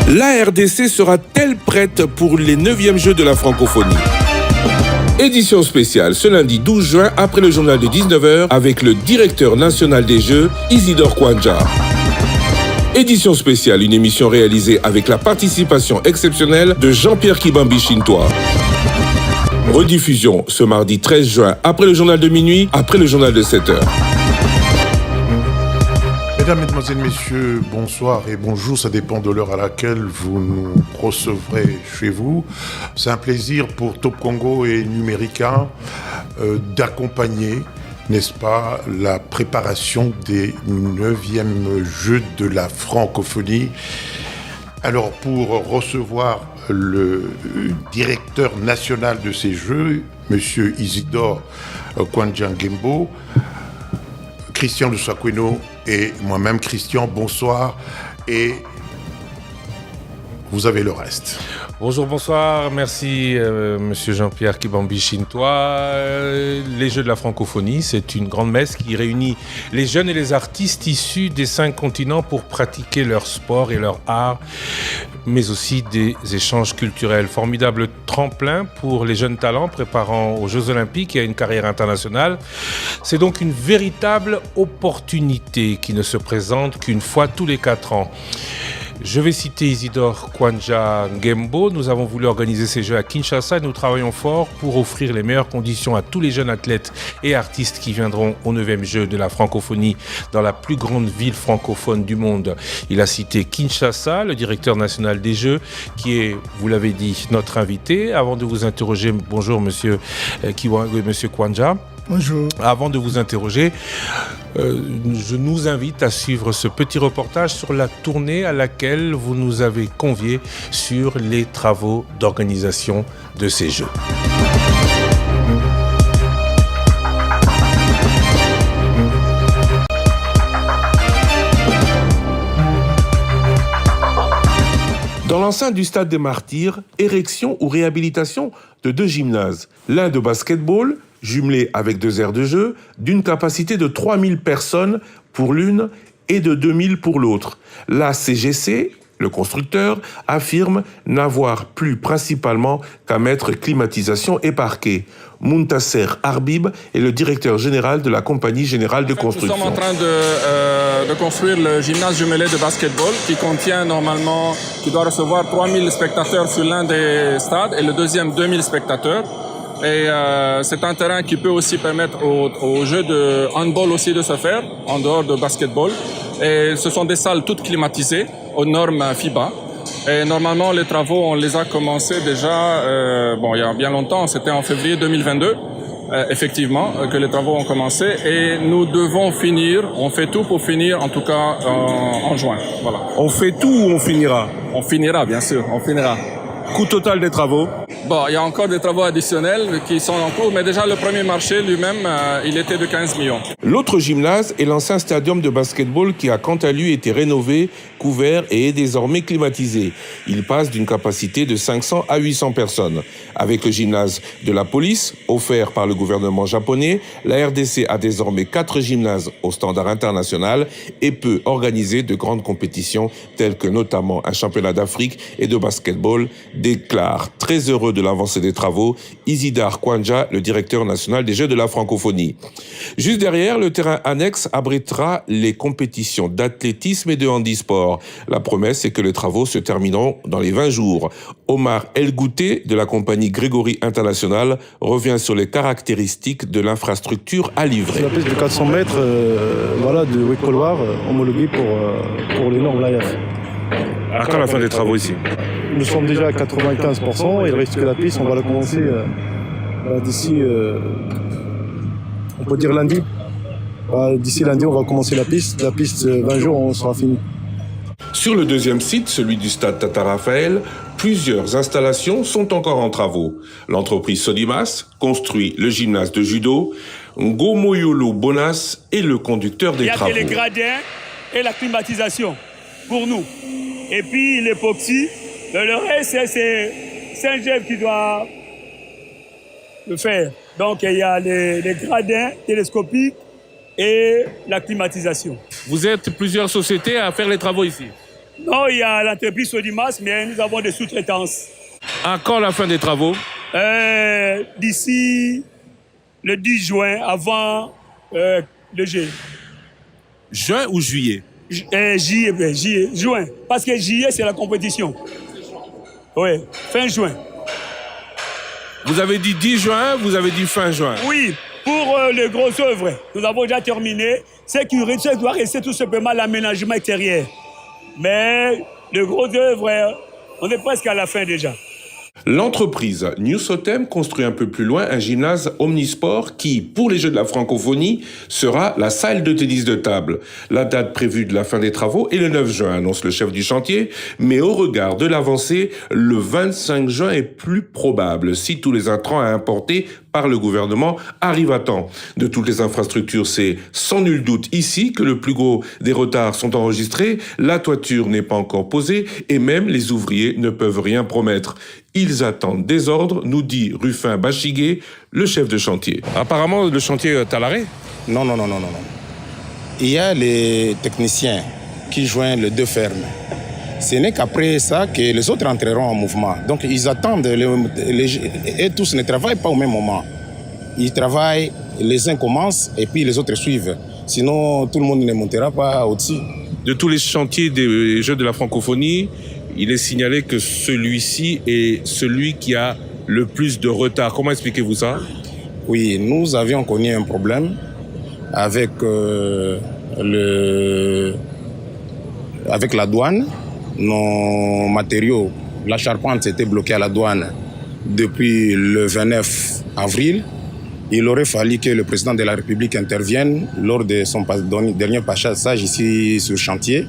La RDC sera-t-elle prête pour les 9e Jeux de la francophonie? Édition spéciale ce lundi 12 juin après le journal de 19h avec le directeur national des Jeux, Isidore Kwanja. Édition spéciale, une émission réalisée avec la participation exceptionnelle de Jean-Pierre Kibambi Chintois. Rediffusion ce mardi 13 juin après le journal de minuit, après le journal de 7h. Mesdames, Mesdemoiselles, Messieurs, bonsoir et bonjour, ça dépend de l'heure à laquelle vous nous recevrez chez vous. C'est un plaisir pour Top Congo et Numérica d'accompagner, n'est-ce pas, la préparation des 9e Jeux de la francophonie. Alors, pour recevoir le directeur national de ces Jeux, Monsieur Isidore Kwanja Ngembo, Christian Lussakweno et moi-même, Christian, bonsoir, et vous avez le reste. Bonjour, bonsoir, merci Monsieur Jean-Pierre Kibambi Chintois. Les Jeux de la francophonie, c'est une grande messe qui réunit les jeunes et les artistes issus des 5 continents pour pratiquer leur sport et leur art, mais aussi des échanges culturels. Formidable tremplin pour les jeunes talents préparant aux Jeux Olympiques et à une carrière internationale. C'est donc une véritable opportunité qui ne se présente qu'une fois tous les 4 ans. Je vais citer Isidore Kwanja Ngembo. Nous avons voulu organiser ces Jeux à Kinshasa et nous travaillons fort pour offrir les meilleures conditions à tous les jeunes athlètes et artistes qui viendront aux 9e Jeux de la francophonie dans la plus grande ville francophone du monde. Il a cité Kinshasa, le directeur national des Jeux, qui est, vous l'avez dit, notre invité. Avant de vous interroger, bonjour Monsieur Kwanja. Bonjour. Avant de vous interroger, je nous invite à suivre ce petit reportage sur la tournée à laquelle vous nous avez conviés sur les travaux d'organisation de ces Jeux. Dans l'enceinte du Stade des Martyrs, érection ou réhabilitation de 2 gymnases. L'un de basketball, jumelé avec 2 aires de jeu, d'une capacité de 3000 personnes pour l'une et de 2000 pour l'autre. La CGC, le constructeur, affirme n'avoir plus principalement qu'à mettre climatisation et parquet. Muntasser Arbib est le directeur général de la Compagnie Générale de Construction. Nous sommes en train de construire le gymnase jumelé de basketball qui doit recevoir 3000 spectateurs sur l'un des stades et le deuxième 2000 spectateurs. Et c'est un terrain qui peut aussi permettre aux jeux de handball aussi de se faire en dehors de basketball. Et ce sont des salles toutes climatisées aux normes FIBA. Et normalement, les travaux, on les a commencés déjà, il y a bien longtemps, c'était en février 2022, effectivement, que les travaux ont commencé. Et nous devons finir, on fait tout pour finir, en tout cas en juin. Voilà. On fait tout ou on finira? On finira, bien sûr, on finira. Coût total des travaux? Il y a encore des travaux additionnels qui sont en cours, mais déjà le premier marché lui-même, il était de 15 millions. L'autre gymnase est l'ancien stadium de basketball qui a quant à lui été rénové, couvert et est désormais climatisé. Il passe d'une capacité de 500 à 800 personnes. Avec le gymnase de la police, offert par le gouvernement japonais, la RDC a désormais 4 gymnases au standard international et peut organiser de grandes compétitions telles que notamment un championnat d'Afrique et de basketball, déclare très heureux de l'avancée des travaux Isidore Kwanja, le directeur national des Jeux de la francophonie. Juste derrière, le terrain annexe abritera les compétitions d'athlétisme et de handisport. La promesse est que les travaux se termineront dans les 20 jours. Omar El-Gouté, de la compagnie Grégory International, revient sur les caractéristiques de l'infrastructure à livrer. C'est la piste de 400 mètres de Wécoloir, homologuée pour les normes LAF. À quand la fin des travaux ici? Nous sommes déjà à 95%, il reste que la piste, on va la commencer d'ici, on peut dire lundi. D'ici lundi, on va commencer la piste. La piste, 20 jours, on sera fini. Sur le deuxième site, celui du stade Tata Raphaël, plusieurs installations sont encore en travaux. L'entreprise Sodimas construit le gymnase de judo. Ngomoyolo Bonas est le conducteur des travaux. Il y a que les gradins et la climatisation pour nous. Et puis l'époxy, le reste, c'est Saint-Jean qui doit le faire. Donc il y a les gradins télescopiques et la climatisation. Vous êtes plusieurs sociétés à faire les travaux ici? Non, il y a l'entreprise Sodimas, mais nous avons des sous-traitances. À quand la fin des travaux? D'ici le 10 juin, avant le G. Juin ou juillet? Juin. Parce que juillet, c'est la compétition. Oui, fin juin. Vous avez dit 10 juin, vous avez dit fin juin. Oui, pour les grosses œuvres, nous avons déjà terminé. Ce qui doit rester tout simplement l'aménagement extérieur. Mais les grosses œuvres, on est presque à la fin déjà. L'entreprise New Sotem construit un peu plus loin un gymnase omnisport qui, pour les Jeux de la francophonie, sera la salle de tennis de table. La date prévue de la fin des travaux est le 9 juin, annonce le chef du chantier, mais au regard de l'avancée, le 25 juin est plus probable si tous les intrants à importer par le gouvernement arrivent à temps. De toutes les infrastructures, c'est sans nul doute ici que le plus gros des retards sont enregistrés. La toiture n'est pas encore posée et même les ouvriers ne peuvent rien promettre. Ils attendent des ordres, nous dit Rufin Bachigué, le chef de chantier. Apparemment, le chantier est à l'arrêt. Non. Il y a les techniciens qui joignent les deux fermes. Ce n'est qu'après ça que les autres entreront en mouvement. Donc ils attendent, et tous ne travaillent pas au même moment. Ils travaillent, les uns commencent et puis les autres suivent. Sinon, tout le monde ne montera pas au-dessus. De tous les chantiers des Jeux de la francophonie, il est signalé que celui-ci est celui qui a le plus de retard. Comment expliquez-vous ça? Oui, nous avions connu un problème avec la douane. Nos matériaux, la charpente était bloquée à la douane depuis le 29 avril. Il aurait fallu que le président de la République intervienne lors de son dernier passage ici sur chantier.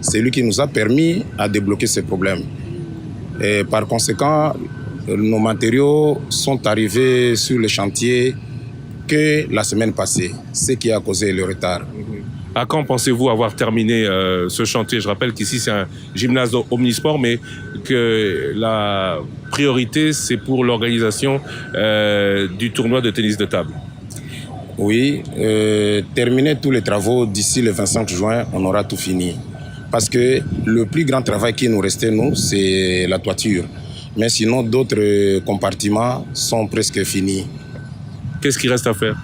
C'est lui qui nous a permis à débloquer ce problème. Et par conséquent, nos matériaux sont arrivés sur le chantier que la semaine passée, ce qui a causé le retard. À quand pensez-vous avoir terminé ce chantier? Je rappelle qu'ici, c'est un gymnase omnisport, mais que la priorité, c'est pour l'organisation du tournoi de tennis de table. Oui, terminer tous les travaux d'ici le 25 juin, on aura tout fini. Parce que le plus grand travail qui nous restait, nous, c'est la toiture. Mais sinon, d'autres compartiments sont presque finis. Qu'est-ce qu'il reste à faire?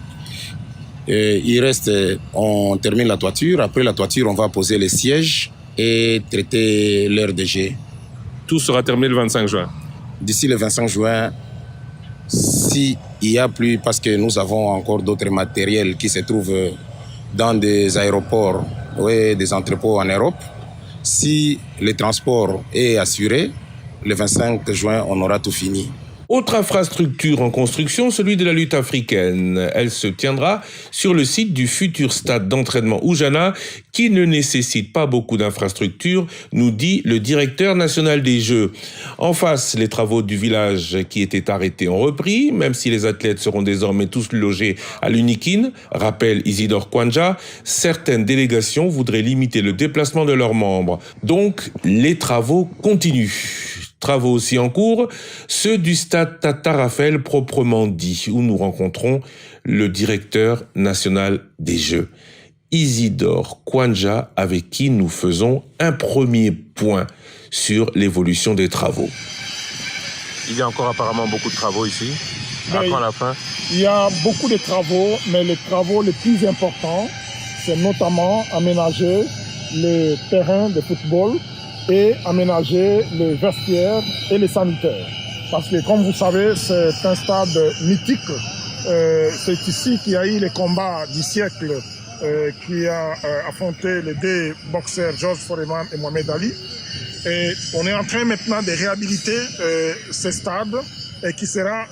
Il reste, on termine la toiture. Après la toiture, on va poser les sièges et traiter l'heure de jet. Tout sera terminé le 25 juin. D'ici le 25 juin, s'il y a plus, parce que nous avons encore d'autres matériels qui se trouvent dans des aéroports, des entrepôts en Europe. Si le transport est assuré, le 25 juin, on aura tout fini. Autre infrastructure en construction, celui de la lutte africaine. Elle se tiendra sur le site du futur stade d'entraînement Oujana, qui ne nécessite pas beaucoup d'infrastructures, nous dit le directeur national des Jeux. En face, les travaux du village qui étaient arrêtés ont repris, même si les athlètes seront désormais tous logés à l'Unikin, rappelle Isidore Kwanja. Certaines délégations voudraient limiter le déplacement de leurs membres. Donc, les travaux continuent. Travaux aussi en cours, ceux du stade Tata Raphaël proprement dit, où nous rencontrons le directeur national des Jeux, Isidore Kwanja, avec qui nous faisons un premier point sur l'évolution des travaux. Il y a encore apparemment beaucoup de travaux ici. À quand la fin? Il y a beaucoup de travaux, mais les travaux les plus importants, c'est notamment aménager les terrains de football et aménager les vestiaires et les sanitaires. Parce que, comme vous savez, c'est un stade mythique. C'est ici qu'il y a eu les combats du siècle qui a affronté les deux boxeurs Georges Foreman et Mohamed Ali. Et on est en train maintenant de réhabiliter ce stade et qui sera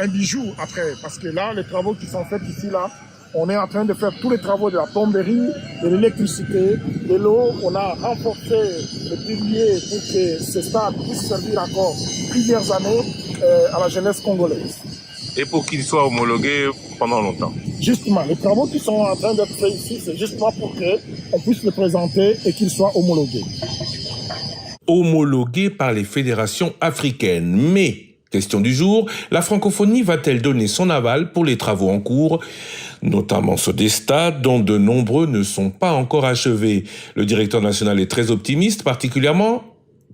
un bijou après. Parce que là, les travaux qui sont faits ici, là, on est en train de faire tous les travaux de la plomberie, de l'électricité, de l'eau. On a renforcé les piliers pour que ce stade puisse servir encore plusieurs années à la jeunesse congolaise. Et pour qu'il soit homologué pendant longtemps. Justement, les travaux qui sont en train d'être faits ici, c'est justement pour qu'on puisse le présenter et qu'il soit homologué. Homologué par les fédérations africaines, mais Question du jour, la francophonie va-t-elle donner son aval pour les travaux en cours, notamment ceux des stades dont de nombreux ne sont pas encore achevés? Le directeur national est très optimiste, particulièrement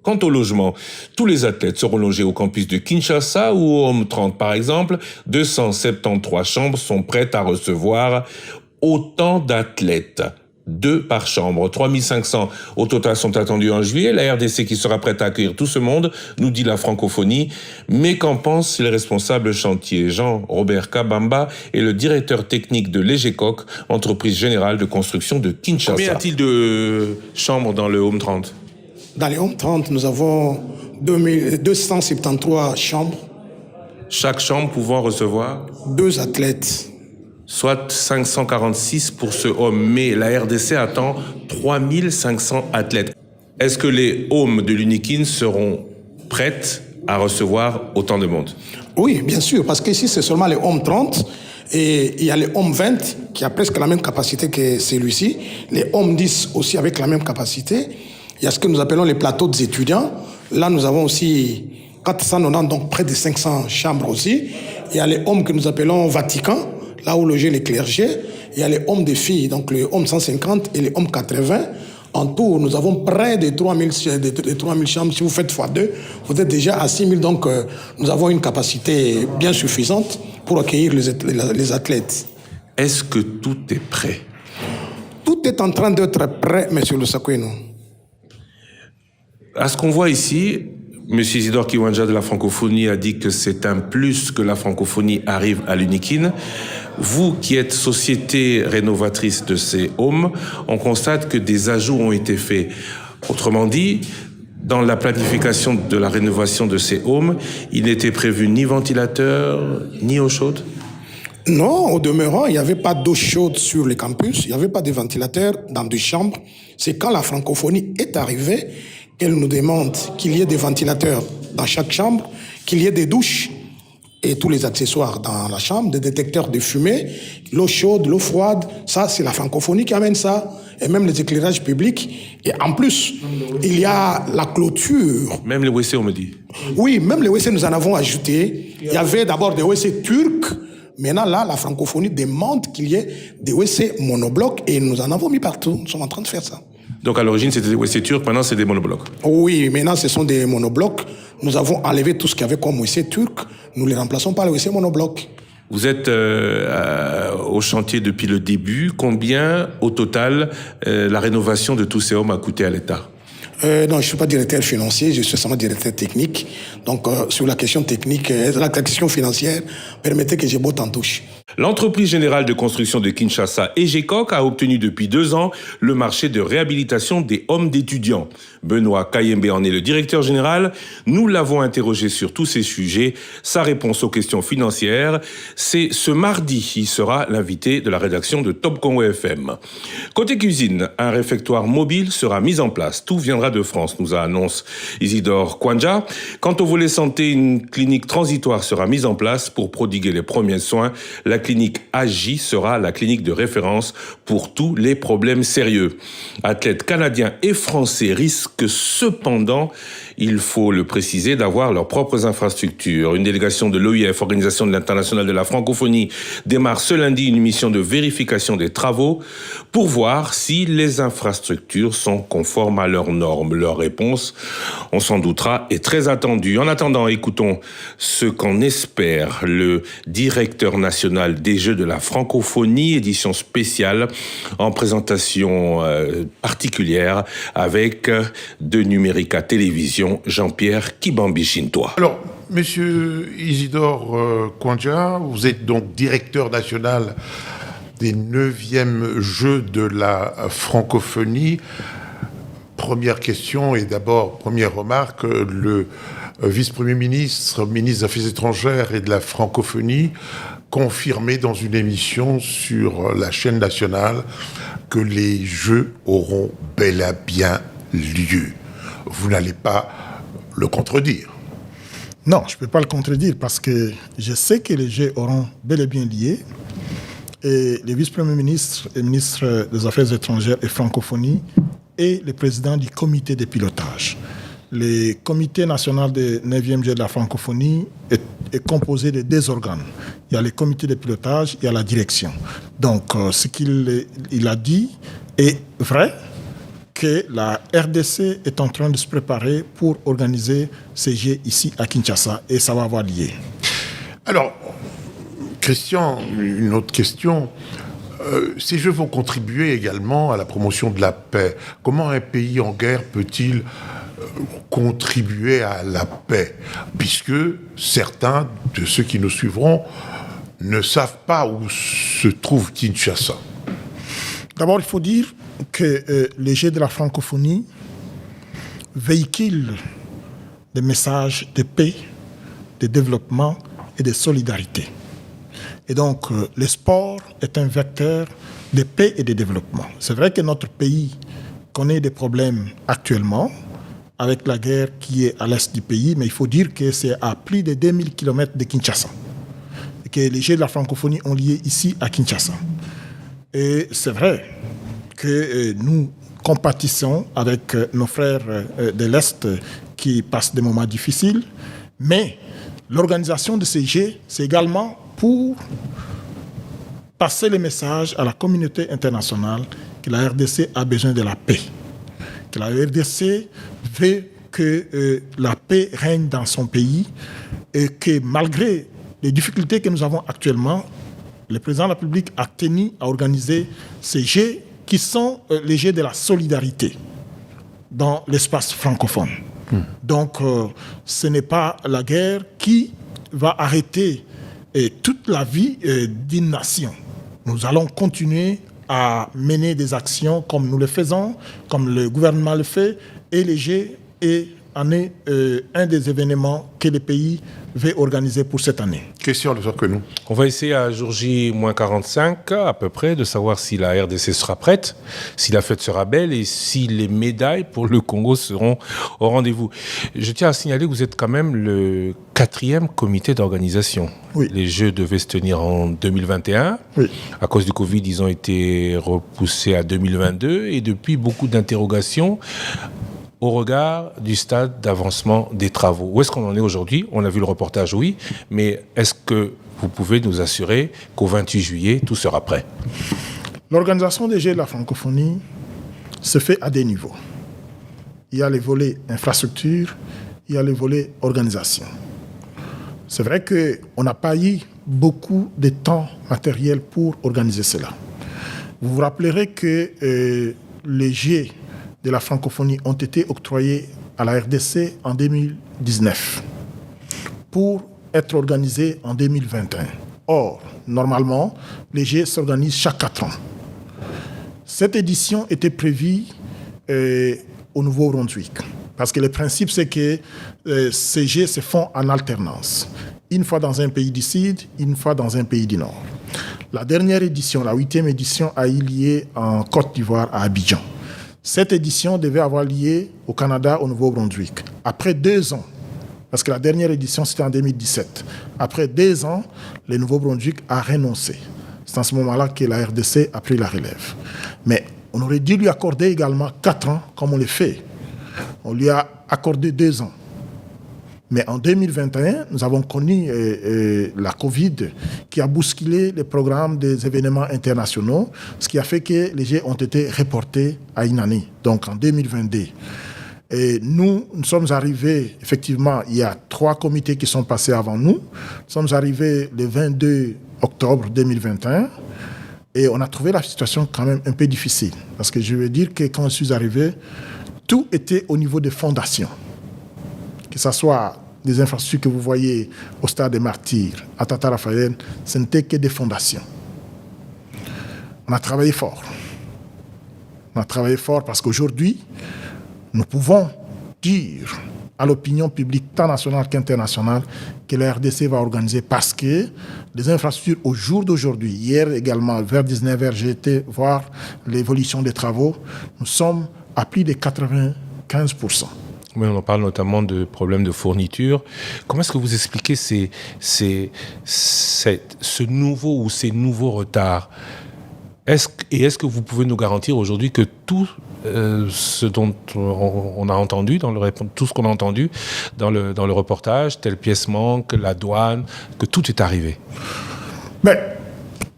quant au logement. Tous les athlètes seront logés au campus de Kinshasa ou au Home 30 par exemple. 273 chambres sont prêtes à recevoir autant d'athlètes. 2 par chambre. 3500 au total sont attendus en juillet. La RDC qui sera prête à accueillir tout ce monde, nous dit la francophonie. Mais qu'en pensent les responsables chantiers? Jean-Robert Kabamba est le directeur technique de l'EGECOC, entreprise générale de construction de Kinshasa. Combien y a-t-il de chambres dans le Home 30? Dans le Home 30, nous avons 273 chambres. Chaque chambre pouvant recevoir 2 athlètes. Soit 546 pour ce home. Mais la RDC attend 3500 athlètes. Est-ce que les homes de l'Unikin seront prêtes à recevoir autant de monde? Oui, bien sûr, parce qu'ici, c'est seulement les Home 30 et il y a les Home 20 qui a presque la même capacité que celui-ci. Les Home 10 aussi avec la même capacité. Il y a ce que nous appelons les plateaux des étudiants. Là, nous avons aussi 490, donc près de 500 chambres aussi. Il y a les Home que nous appelons Vatican, là où logeaient les clergés. Il y a les hommes des filles, donc les hommes 150 et les hommes 80. En tout, nous avons près de 3000 chambres. Si vous faites x2, vous êtes déjà à 6000. Donc, nous avons une capacité bien suffisante pour accueillir les athlètes. Est-ce que tout est prêt? Tout est en train d'être prêt, M. Lusakweno. À ce qu'on voit ici, M. Isidore Kiwanja de la francophonie a dit que c'est un plus que la francophonie arrive à l'Unikin. Vous qui êtes société rénovatrice de ces homes, on constate que des ajouts ont été faits. Autrement dit, dans la planification de la rénovation de ces homes, il n'était prévu ni ventilateur, ni eau chaude? Non, au demeurant, il n'y avait pas d'eau chaude sur les campus, il n'y avait pas de ventilateur dans des chambres. C'est quand la francophonie est arrivée qu'elle nous demande qu'il y ait des ventilateurs dans chaque chambre, qu'il y ait des douches et tous les accessoires dans la chambre, des détecteurs de fumée, l'eau chaude, l'eau froide. Ça, c'est la francophonie qui amène ça. Et même les éclairages publics. Et en plus, il y a la clôture. Même les WC, on me dit. Oui, même les WC, nous en avons ajouté. Il y avait d'abord des WC turcs. Maintenant, là, la francophonie demande qu'il y ait des WC monoblocs et nous en avons mis partout. Nous sommes en train de faire ça. Donc à l'origine, c'était des WC turcs, maintenant c'est des monoblocs. Oui, maintenant ce sont des monoblocs. Nous avons enlevé tout ce qu'il y avait comme WC turc. Nous les remplaçons par les WC monoblocs. Vous êtes au chantier depuis le début. Combien, au total, la rénovation de tous ces hommes a coûté à l'État? Non, je ne suis pas directeur financier, je suis seulement directeur technique. Donc, sur la question technique, la question financière, permettez que je botte en touche. L'entreprise générale de construction de Kinshasa, EGECOC, a obtenu depuis 2 ans le marché de réhabilitation des homes d'étudiants. Benoît Kayembe en est le directeur général. Nous l'avons interrogé sur tous ces sujets. Sa réponse aux questions financières, c'est ce mardi. Il sera l'invité de la rédaction de Top Congo FM. Côté cuisine, un réfectoire mobile sera mis en place. Tout viendra de France, nous annonce Isidore Kiwanja. Quant au volet santé, une clinique transitoire sera mise en place pour prodiguer les premiers soins. La clinique AJ sera la clinique de référence pour tous les problèmes sérieux. Athlètes canadiens et français risquent cependant, il faut le préciser, d'avoir leurs propres infrastructures. Une délégation de l'OIF, Organisation de l'Internationale de la Francophonie, démarre ce lundi une mission de vérification des travaux pour voir si les infrastructures sont conformes à leurs normes. Leur réponse, on s'en doutera, est très attendue. En attendant, écoutons ce qu'en espère le directeur national des Jeux de la Francophonie, édition spéciale en présentation particulière avec de Numérica Télévision, Jean-Pierre Kibambi-Chintois. Alors, monsieur Isidore Kiwanja, vous êtes donc directeur national des 9e Jeux de la francophonie. Première question et d'abord, première remarque, le vice-premier ministre, ministre des Affaires étrangères et de la francophonie, confirmait dans une émission sur la chaîne nationale que les Jeux auront bel et bien lieu. Vous n'allez pas le contredire. Non, je ne peux pas le contredire parce que je sais que les Jeux auront bel et bien lieu. Et le vice-premier ministre et ministre des Affaires étrangères et francophonie et le président du comité de pilotage. Le comité national des 9e Jeux de la francophonie est composé de 2 organes. Il y a le comité de pilotage, il y a la direction. Donc, ce qu'il a dit est vrai, que la RDC est en train de se préparer pour organiser ces Jeux ici à Kinshasa, et ça va avoir lieu. Alors, Christian, une autre question. Ces Jeux vont contribuer également à la promotion de la paix. Comment un pays en guerre peut-il contribuer à la paix, puisque certains de ceux qui nous suivront ne savent pas où se trouve Kinshasa? D'abord, il faut dire que les Jeux de la francophonie véhiculent des messages de paix, de développement et de solidarité. Et donc, le sport est un vecteur de paix et de développement. C'est vrai que notre pays connaît des problèmes actuellement, avec la guerre qui est à l'est du pays, mais il faut dire que c'est à plus de 2000 km de Kinshasa. Et que les Jeux de la francophonie ont lieu ici à Kinshasa. Et c'est vrai que nous compatissons avec nos frères de l'Est qui passent des moments difficiles, mais l'organisation de ces Jeux, c'est également pour passer le message à la communauté internationale que la RDC a besoin de la paix. Que la RDC veut que la paix règne dans son pays et que malgré les difficultés que nous avons actuellement, le président de la République a tenu à organiser ces Jeux qui sont les Jeux de la solidarité dans l'espace francophone. Donc ce n'est pas la guerre qui va arrêter toute la vie d'une nation. Nous allons continuer à mener des actions comme nous le faisons, comme le gouvernement le fait, et les Jeux en est un des événements que le pays veut organiser pour cette année. Question de que nous. On va essayer à jour J-45 à peu près de savoir si la RDC sera prête, si la fête sera belle et si les médailles pour le Congo seront au rendez-vous. Je tiens à signaler que vous êtes quand même le 4e comité d'organisation. Oui. Les Jeux devaient se tenir en 2021. Oui. À cause du Covid, ils ont été repoussés à 2022 et depuis beaucoup d'interrogations au regard du stade d'avancement des travaux. Où est-ce qu'on en est aujourd'hui? On a vu le reportage, oui, mais est-ce que vous pouvez nous assurer qu'au 28 juillet, tout sera prêt? L'organisation des Jeux de la francophonie se fait à des niveaux. Il y a les volets infrastructure, il y a les volets organisation. C'est vrai qu'on n'a pas eu beaucoup de temps matériel pour organiser cela. Vous vous rappellerez que les Jeux de la francophonie ont été octroyés à la RDC en 2019 pour être organisés en 2021. Or, normalement, les Jeux s'organisent chaque 4 ans. Cette édition était prévue au Nouveau-Brunswick parce que le principe, c'est que ces Jeux se font en alternance. Une fois dans un pays du Sud, une fois dans un pays du Nord. La dernière édition, la 8e édition, a eu lieu en Côte d'Ivoire, à Abidjan. Cette édition devait avoir lieu au Canada, au Nouveau-Brunswick. Après 2 ans, parce que la dernière édition, c'était en 2017. Après 2 ans, le Nouveau-Brunswick a renoncé. C'est en ce moment-là que la RDC a pris la relève. Mais on aurait dû lui accorder également 4 ans, comme on le fait. On lui a accordé 2 ans. Mais en 2021, nous avons connu la Covid qui a bousculé les programmes des événements internationaux, ce qui a fait que les Jeux ont été reportés à une année, donc en 2022. Et nous sommes arrivés, effectivement, il y a 3 comités qui sont passés avant nous. Nous sommes arrivés le 22 octobre 2021 et on a trouvé la situation quand même un peu difficile. Parce que je veux dire que quand je suis arrivé, tout était au niveau des fondations. Que ce soit des infrastructures que vous voyez au stade des Martyrs, à Tata Raphaël, ce n'était que des fondations. On a travaillé fort. On a travaillé fort parce qu'aujourd'hui, nous pouvons dire à l'opinion publique tant nationale qu'internationale que la RDC va organiser parce que les infrastructures au jour d'aujourd'hui, hier également vers 19h, j'ai été voir l'évolution des travaux, nous sommes à plus de 95%. Oui, on en parle notamment de problèmes de fourniture. Comment est-ce que vous expliquez ce nouveau ou ces nouveaux retards? Est-ce que vous pouvez nous garantir aujourd'hui que tout ce dont on a entendu, tout ce qu'on a entendu dans le reportage, telle pièce manque, la douane, que tout est arrivé? Mais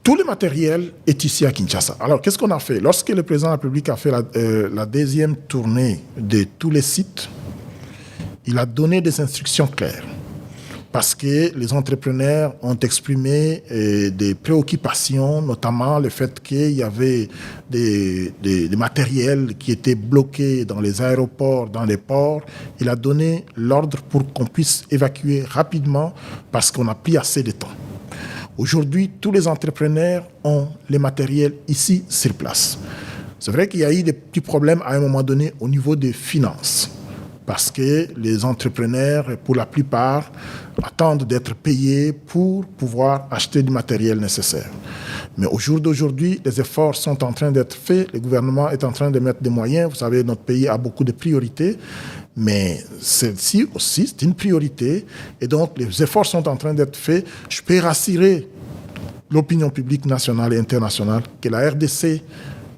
tout le matériel est ici à Kinshasa. Alors, qu'est-ce qu'on a fait? Lorsque le président de la République a fait la deuxième tournée de tous les sites, il a donné des instructions claires. Parce que les entrepreneurs ont exprimé des préoccupations, notamment le fait qu'il y avait des matériels qui étaient bloqués dans les aéroports, dans les ports. Il a donné l'ordre pour qu'on puisse évacuer rapidement parce qu'on n'a plus assez de temps. Aujourd'hui, tous les entrepreneurs ont les matériels ici sur place. C'est vrai qu'il y a eu des petits problèmes à un moment donné au niveau des finances. Parce que les entrepreneurs, pour la plupart, attendent d'être payés pour pouvoir acheter du matériel nécessaire. Mais au jour d'aujourd'hui, les efforts sont en train d'être faits. Le gouvernement est en train de mettre des moyens. Vous savez, notre pays a beaucoup de priorités. Mais celle-ci aussi, c'est une priorité. Et donc, les efforts sont en train d'être faits. Je peux rassurer l'opinion publique nationale et internationale que la RDC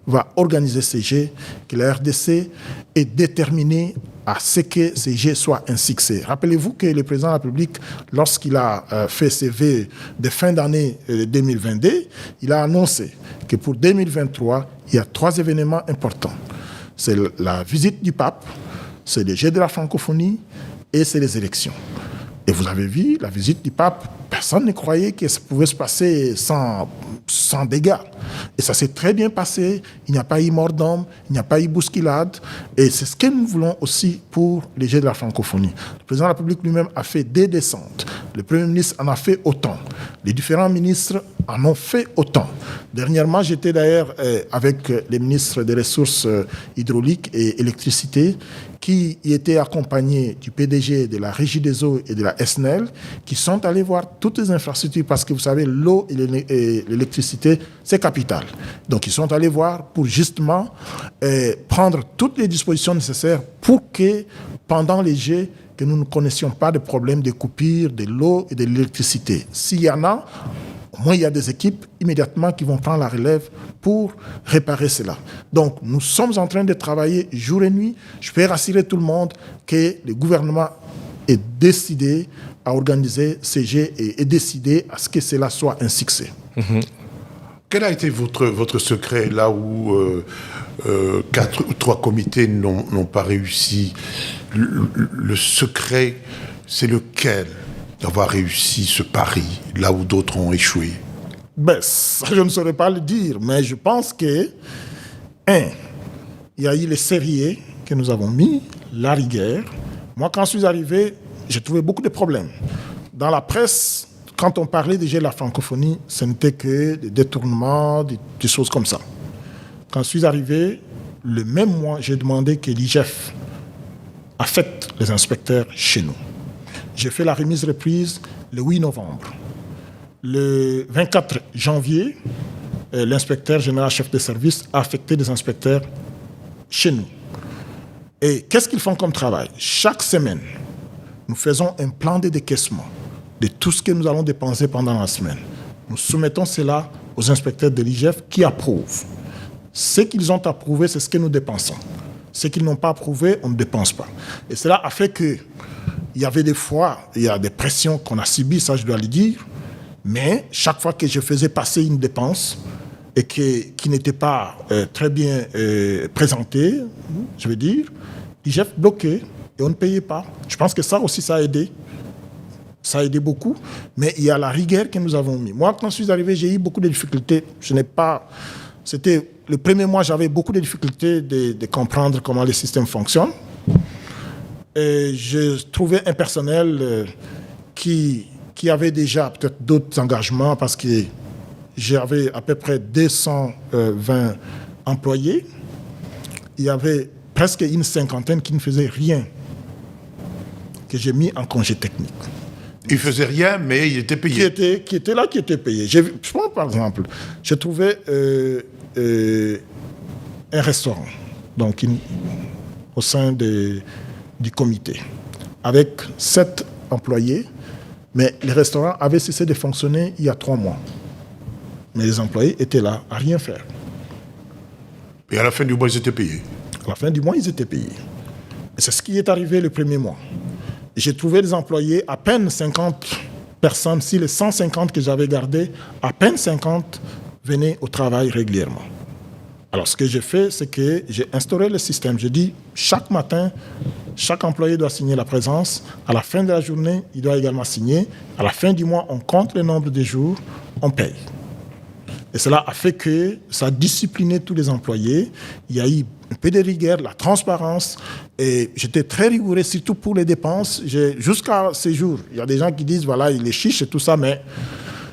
va organiser ces jeux, que la RDC est déterminée à ce que ces jeux soient un succès. Rappelez-vous que le président de la République, lorsqu'il a fait ses vœux de fin d'année 2022, il a annoncé que pour 2023, il y a 3 événements importants. C'est la visite du pape, c'est les Jeux de la francophonie et c'est les élections. Et vous avez vu, la visite du pape, personne ne croyait que ça pouvait se passer sans dégâts. Et ça s'est très bien passé. Il n'y a pas eu mort d'homme, il n'y a pas eu bousculade. Et c'est ce que nous voulons aussi pour les Jeux de la francophonie. Le président de la République lui-même a fait des descentes. Le Premier ministre en a fait autant. Les différents ministres en ont fait autant. Dernièrement, j'étais d'ailleurs avec les ministres des Ressources hydrauliques et électricité qui y étaient accompagnés du PDG de la Régie des eaux et de la SNEL, qui sont allés voir toutes les infrastructures, parce que vous savez, l'eau et l'électricité, c'est capital. Donc, ils sont allés voir pour justement prendre toutes les dispositions nécessaires pour que, pendant les Jeux, que nous ne connaissions pas de problème de coupure de l'eau et de l'électricité. S'il y en a, au moins il y a des équipes immédiatement qui vont prendre la relève pour réparer cela. Donc nous sommes en train de travailler jour et nuit. Je peux rassurer tout le monde que le gouvernement est décidé à organiser ces Jeux et est décidé à ce que cela soit un succès. Mm-hmm. Quel a été votre secret là où 4 ou 3 comités n'ont pas réussi? Le secret, c'est lequel d'avoir réussi ce pari là où d'autres ont échoué? Ça, je ne saurais pas le dire, mais je pense que, il y a eu les sérieux que nous avons mis, la rigueur. Moi, quand je suis arrivé, j'ai trouvé beaucoup de problèmes. Dans la presse, quand on parlait déjà de la francophonie, ce n'était que des détournements, des choses comme ça. Quand je suis arrivé, le même mois, j'ai demandé que l'IGF affecte les inspecteurs chez nous. J'ai fait la remise reprise le 8 novembre. Le 24 janvier, l'inspecteur général chef de service a affecté des inspecteurs chez nous. Et qu'est-ce qu'ils font comme travail? Chaque semaine, nous faisons un plan de décaissement de tout ce que nous allons dépenser pendant la semaine. Nous soumettons cela aux inspecteurs de l'IGF qui approuvent. Ce qu'ils ont approuvé, c'est ce que nous dépensons. Ce qu'ils n'ont pas approuvé, on ne dépense pas. Et cela a fait que il y avait des fois, il y a des pressions qu'on a subies, ça je dois le dire, mais chaque fois que je faisais passer une dépense et qui n'était pas très bien présentée, je veux dire, l'IGF bloquait et on ne payait pas. Je pense que ça aussi, ça a aidé. Ça a aidé beaucoup, mais il y a la rigueur que nous avons mis. Moi, quand je suis arrivé, j'ai eu beaucoup de difficultés. C'était le premier mois, j'avais beaucoup de difficultés de comprendre comment le système fonctionne. Et je trouvais un personnel qui avait déjà peut-être d'autres engagements parce que j'avais à peu près 220 employés. Il y avait presque une cinquantaine qui ne faisaient rien, que j'ai mis en congé technique. Ils ne faisaient rien, mais ils étaient payés. Qui étaient là, qui étaient payés. Je prends par exemple, j'ai trouvé un restaurant donc au sein du comité avec 7 employés, mais le restaurant avait cessé de fonctionner il y a 3 mois. Mais les employés étaient là à rien faire. Et à la fin du mois, ils étaient payés. À la fin du mois, ils étaient payés. Et c'est ce qui est arrivé le premier mois. J'ai trouvé des employés, à peine 50 personnes, si les 150 que j'avais gardés, à peine 50 venaient au travail régulièrement. Alors, ce que j'ai fait, c'est que j'ai instauré le système. J'ai dit, chaque matin, chaque employé doit signer la présence. À la fin de la journée, il doit également signer. À la fin du mois, on compte le nombre de jours, on paye. Et cela a fait que ça a discipliné tous les employés. Il y a eu un peu de rigueur, la transparence. Et j'étais très rigoureux, surtout pour les dépenses. Jusqu'à ces jours, il y a des gens qui disent, voilà, il est chiche et tout ça, mais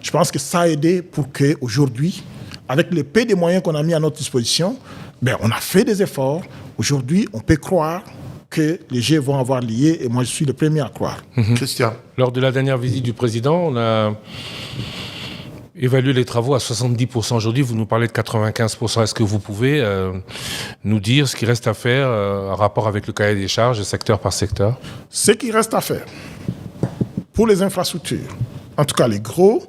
je pense que ça a aidé pour qu'aujourd'hui, avec le peu de moyens qu'on a mis à notre disposition, on a fait des efforts. Aujourd'hui, on peut croire que les Jeux vont avoir lié, et moi, je suis le premier à croire. Christian. Lors de la dernière visite du président, on a évalué les travaux à 70%. Aujourd'hui, vous nous parlez de 95%. Est-ce que vous pouvez nous dire ce qui reste à faire en rapport avec le cahier des charges, secteur par secteur? Ce qui reste à faire pour les infrastructures, en tout cas les gros,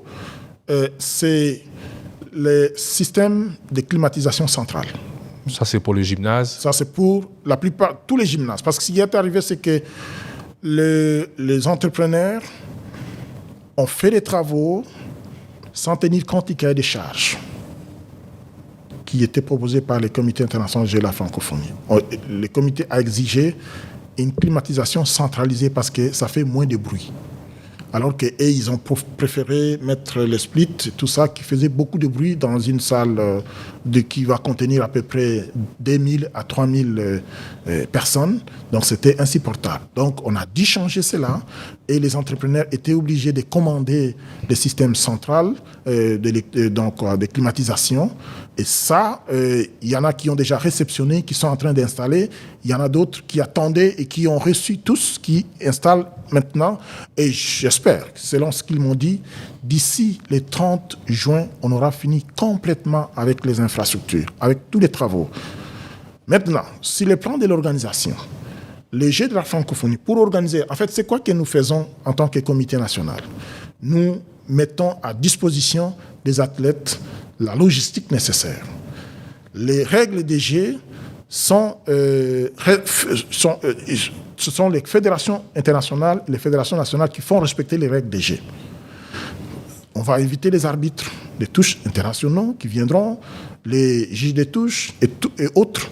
c'est les systèmes de climatisation centrale. Ça, c'est pour les gymnases? Ça, c'est pour la plupart, tous les gymnases. Parce que ce qui est arrivé, c'est que les entrepreneurs ont fait des travaux sans tenir compte du cahier des charges qui était proposé par le comité international de la francophonie. Le comité a exigé une climatisation centralisée parce que ça fait moins de bruit. Alors qu'ils ont préféré mettre les splits, tout ça, qui faisait beaucoup de bruit dans une salle qui va contenir à peu près 2000 à 3000 personnes. Donc c'était insupportable. Donc on a dû changer cela et les entrepreneurs étaient obligés de commander des systèmes centrales de climatisation. Et ça, il y en a qui ont déjà réceptionné, qui sont en train d'installer. Il y en a d'autres qui attendaient et qui ont reçu tous, qui installent maintenant. Et j'espère, selon ce qu'ils m'ont dit, d'ici le 30 juin, on aura fini complètement avec les infrastructures, avec tous les travaux. Maintenant, sur le plan de l'organisation, les Jeux de la francophonie, pour organiser, en fait, c'est quoi que nous faisons en tant que comité national? Nous mettons à disposition des athlètes la logistique nécessaire. Les règles des Jeux ce sont les fédérations internationales et les fédérations nationales qui font respecter les règles des Jeux. On va éviter les arbitres des touches internationaux qui viendront, les juges des touches et autres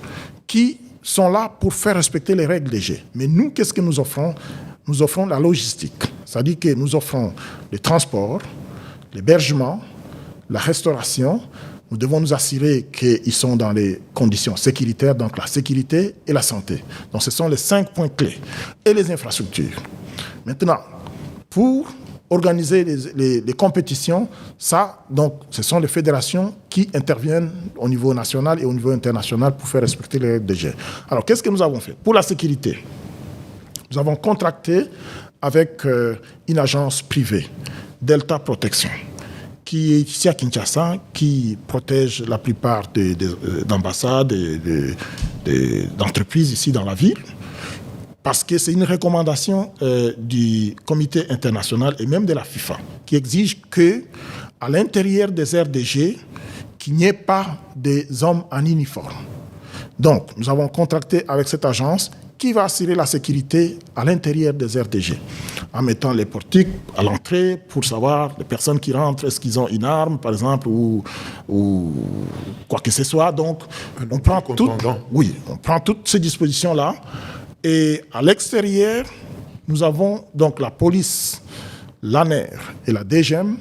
qui sont là pour faire respecter les règles des Jeux. Mais nous, qu'est-ce que nous offrons? Nous offrons la logistique. C'est-à-dire que nous offrons le transport, l'hébergement, la restauration. Nous devons nous assurer qu'ils sont dans les conditions sécuritaires, donc la sécurité et la santé. Donc ce sont les 5 points clés. Et les infrastructures. Maintenant, pour organiser les compétitions, ce sont les fédérations qui interviennent au niveau national et au niveau international pour faire respecter les règles des Jeux. Alors, qu'est-ce que nous avons fait? Pour la sécurité, nous avons contracté avec une agence privée, Delta Protection, qui est ici à Kinshasa, qui protège la plupart d'ambassades et d'entreprises ici dans la ville, parce que c'est une recommandation du comité international et même de la FIFA, qui exige qu'à l'intérieur des aires des Jeux, qu'il n'y ait pas des hommes en uniforme. Donc, nous avons contracté avec cette agence qui va assurer la sécurité à l'intérieur des aires des Jeux, en mettant les portiques à l'entrée pour savoir les personnes qui rentrent, est-ce qu'ils ont une arme, par exemple, ou quoi que ce soit. Donc, on prend toutes ces dispositions-là. Et à l'extérieur, nous avons donc la police, l'ANER et la DGM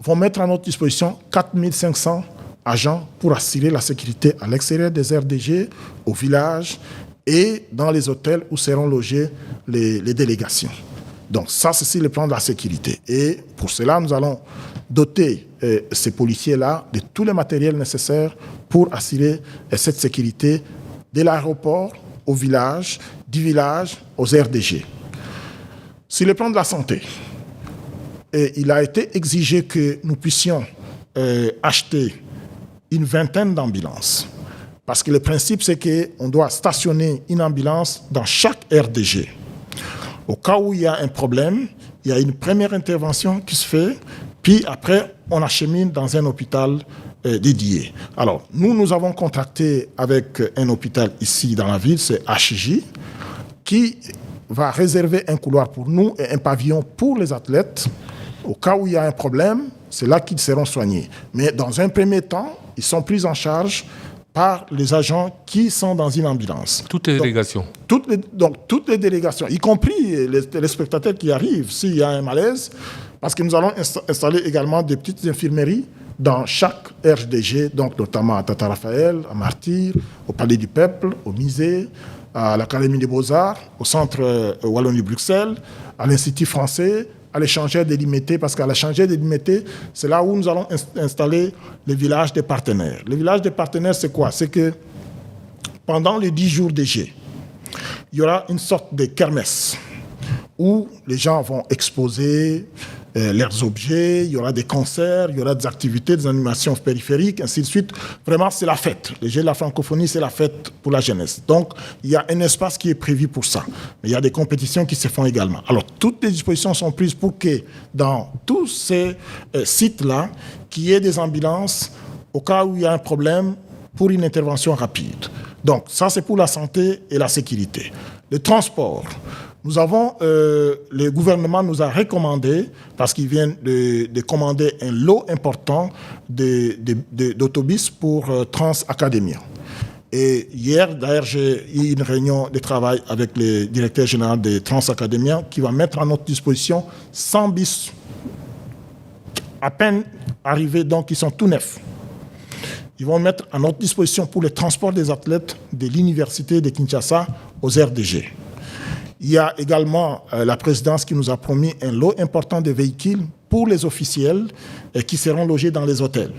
vont mettre à notre disposition 4500 agents pour assurer la sécurité à l'extérieur des aires des Jeux, au village et dans les hôtels où seront logées les délégations. Donc ça, c'est sur le plan de la sécurité. Et pour cela, nous allons doter ces policiers-là de tous les matériels nécessaires pour assurer cette sécurité de l'aéroport au village, du village aux aires des Jeux. Sur le plan de la santé, il a été exigé que nous puissions acheter une vingtaine d'ambulances. Parce que le principe, c'est qu'on doit stationner une ambulance dans chaque aire de Jeux. Au cas où il y a un problème, il y a une première intervention qui se fait, puis après, on achemine dans un hôpital dédiés. Alors, nous avons contracté avec un hôpital ici dans la ville, c'est HJ, qui va réserver un couloir pour nous et un pavillon pour les athlètes. Au cas où il y a un problème, c'est là qu'ils seront soignés. Mais dans un premier temps, ils sont pris en charge par les agents qui sont dans une ambulance. Toutes les délégations. Toutes les délégations, y compris les spectateurs qui arrivent, s'il y a un malaise, parce que nous allons installer également des petites infirmeries dans chaque RDG, donc notamment à Tata Raphaël, à Martyr, au Palais du Peuple, au Musée, à l'Académie des Beaux-Arts, au Centre Wallonie-Bruxelles, à l'Institut français, à l'échangeur délimité, parce qu'à l'échangeur délimité, c'est là où nous allons installer les villages des partenaires. Les villages des partenaires, c'est quoi? C'est que pendant les 10 jours DG, il y aura une sorte de kermesse où les gens vont exposer leurs objets, il y aura des concerts, il y aura des activités, des animations périphériques, ainsi de suite. Vraiment, c'est la fête. Les Jeux de la francophonie, c'est la fête pour la jeunesse. Donc, il y a un espace qui est prévu pour ça. Mais il y a des compétitions qui se font également. Alors, toutes les dispositions sont prises pour que dans tous ces sites-là, qu'il y ait des ambulances au cas où il y a un problème pour une intervention rapide. Donc, ça, c'est pour la santé et la sécurité. Le transport. Nous avons, le gouvernement nous a recommandé, parce qu'ils viennent de commander un lot important d'autobus pour Transacadémia. Et hier, d'ailleurs, j'ai eu une réunion de travail avec le directeur général de Transacadémia qui va mettre à notre disposition 100 bus à peine arrivés, donc ils sont tout neufs. Ils vont mettre à notre disposition pour le transport des athlètes de l'université de Kinshasa aux RDG. Il y a également la présidence qui nous a promis un lot important de véhicules pour les officiels qui seront logés dans les hôtels.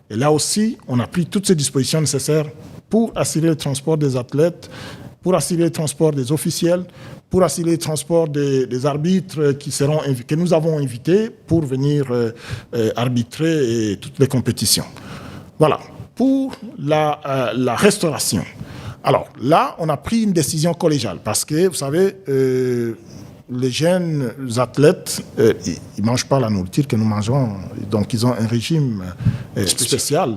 Et là aussi, on a pris toutes ces dispositions nécessaires pour assurer le transport des athlètes, pour assurer le transport des officiels, pour assurer le transport des arbitres que nous avons invités pour venir arbitrer toutes les compétitions. Voilà. Pour la restauration. Alors là, on a pris une décision collégiale parce que, vous savez, les jeunes athlètes, ils ne mangent pas la nourriture que nous mangeons, donc ils ont un régime spécial.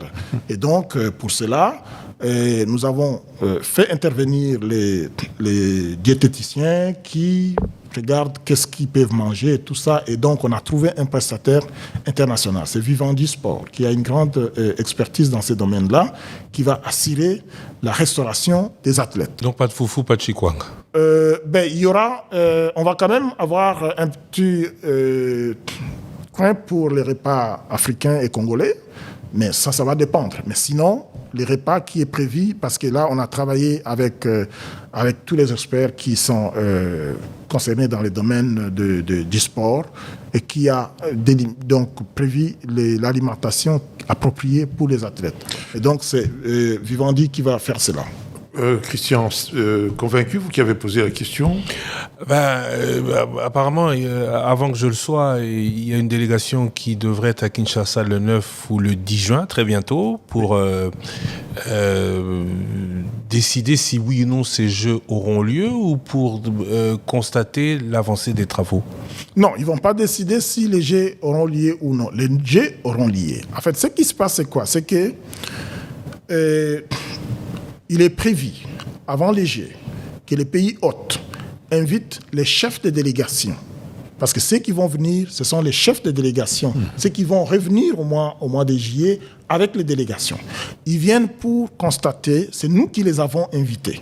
Et donc, pour cela, nous avons fait intervenir les diététiciens qui regardent qu'est-ce qu'ils peuvent manger et tout ça. Et donc, on a trouvé un prestataire international. C'est Vivendi Sport, qui a une grande expertise dans ces domaines-là, qui va assurer la restauration des athlètes. Donc, pas de foufou, pas de chikwang. Il y aura... on va quand même avoir un petit coin pour les repas africains et congolais, mais ça va dépendre. Mais sinon, les repas qui est prévu, parce que là, on a travaillé avec tous les experts qui sont concernés dans les domaines du sport et qui a donc prévu l'alimentation appropriée pour les athlètes. Et donc, c'est Vivendi qui va faire cela. Christian, convaincu, vous qui avez posé la question? Apparemment, avant que je le sois, il y a une délégation qui devrait être à Kinshasa le 9 ou le 10 juin, très bientôt, pour décider si oui ou non ces Jeux auront lieu ou pour constater l'avancée des travaux. Non, ils ne vont pas décider si les Jeux auront lieu ou non. Les Jeux auront lieu. En fait, ce qui se passe, c'est quoi? C'est que il est prévu, avant les Jeux, que les pays hôtes invitent les chefs de délégation. Parce que ceux qui vont venir, ce sont les chefs de délégation. Ceux qui vont revenir au mois de juillet avec les délégations. Ils viennent pour constater, c'est nous qui les avons invités.